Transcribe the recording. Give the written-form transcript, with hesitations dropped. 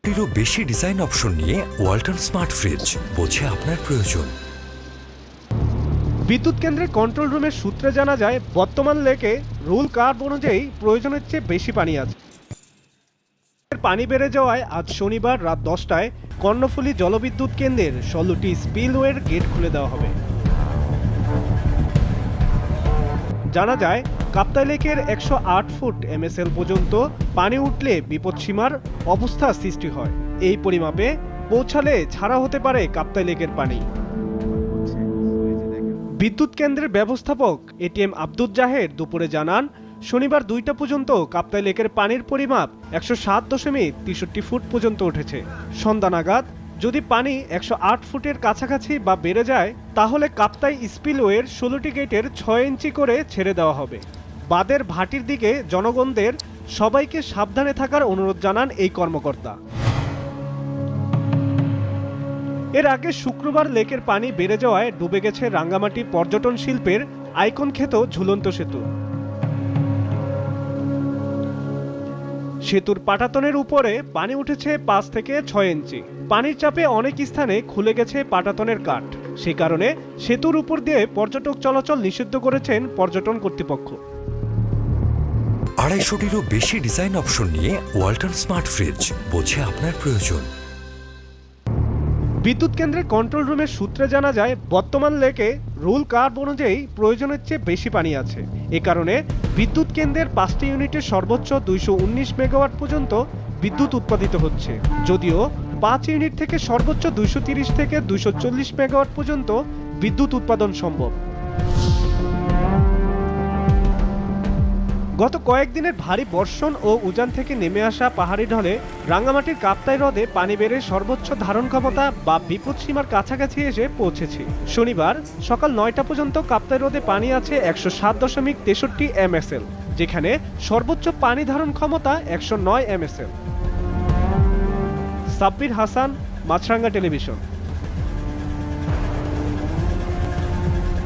এরও বেশি design option নিয়ে ওয়ালটন স্মার্ট ফ্রিজ, বোঝে আপনার প্রয়োজন। বিদ্যুৎ কেন্দ্রের কন্ট্রোল রুমের সূত্রে জানা যায়, বর্তমান লেকে রুল কার্ভ অনুযায়ী প্রয়োজনের চেয়ে বেশি পানি আছে। পানি বেড়ে যাওয়ায় আজ শনিবার রাত 10টায় কর্ণফুলী জলবিদ্যুৎ কেন্দ্রের 16টি স্পিলওয়ের গেট খুলে দেওয়া হবে। জানা যায়, কাপ্তাই লেকের 108 ফুট এমএসএল পর্যন্ত পানি উঠলে বিপদসীমার অবস্থা সৃষ্টি হয়। এই পরিমাপে পৌঁছালে ছাড়া হতে পারে কাপ্তাই লেকের পানি। বিদ্যুৎ কেন্দ্রের ব্যবস্থাপক এটিএম আব্দুল জাহের দুপুরে জানান, শনিবার 2টা পর্যন্ত কাপ্তাই লেকের পানির পরিমাপ 107.63 ফুট পর্যন্ত উঠেছে। সন্ধ্যা নাগাদ যদি পানি 108 ফুটের কাছাকাছি বা বেড়ে যায়, তাহলে কাপ্তাই স্পিলওয়ের 16টি গেটের 6 ইঞ্চি করে ছেড়ে দেওয়া হবে। বাঁধের ভাটির দিকে জনগণদের সবাইকে সাবধানে থাকার অনুরোধ জানান এই কর্মকর্তা। এর আগে শুক্রবার লেকের পানি বেড়ে যাওয়ায় ডুবে গেছে রাঙ্গামাটি পর্যটন শিল্পের আইকন খ্যাত ঝুলন্ত সেতু। সেতুর পাটাতনের উপরে পানি উঠেছে 5 থেকে 6 ইঞ্চি। পানির চাপে অনেক স্থানে খুলে গেছে পাটাতনের কাঠ। সে কারণে সেতুর উপর দিয়ে পর্যটক চলাচল নিষিদ্ধ করেছেন পর্যটন কর্তৃপক্ষ। 250টিরও বেশি ডিজাইন অপশন নিয়ে ওয়ালটন স্মার্ট ফ্রিজ, বোঝে আপনার প্রয়োজন। বিদ্যুৎ কেন্দ্রের কন্ট্রোল রুমের সূত্রে জানা যায়, বর্তমান লেকে রুল কার্ভ অনুযায়ী প্রয়োজনের চেয়ে বেশি পানি আছে। এ কারণে বিদ্যুৎ কেন্দ্রের 5টি ইউনিটের সর্বোচ্চ 219 মেগাওয়াট পর্যন্ত বিদ্যুৎ উৎপাদিত হচ্ছে, যদিও 5 ইউনিট থেকে সর্বোচ্চ 230 থেকে 240 মেগাওয়াট পর্যন্ত বিদ্যুৎ উৎপাদন সম্ভব। গত কয়েকদিনের ভারী বর্ষণ ও উজান থেকে নেমে আসা পাহাড়ি ঢলে রাঙ্গামাটির কাপ্তাই হ্রদে পানি বেড়ে সর্বোচ্চ ধারণ ক্ষমতা বা বিপদসীমার কাছাকাছি এসে পৌঁছেছে। শনিবার সকাল 9টা পর্যন্ত কাপ্তাই হ্রদে পানি আছে 107.63 এমএসএল, যেখানে সর্বোচ্চ পানি ধারণ ক্ষমতা 109 এমএসএল। সাব্বির হাসান, মাছরাঙ্গা টেলিভিশন।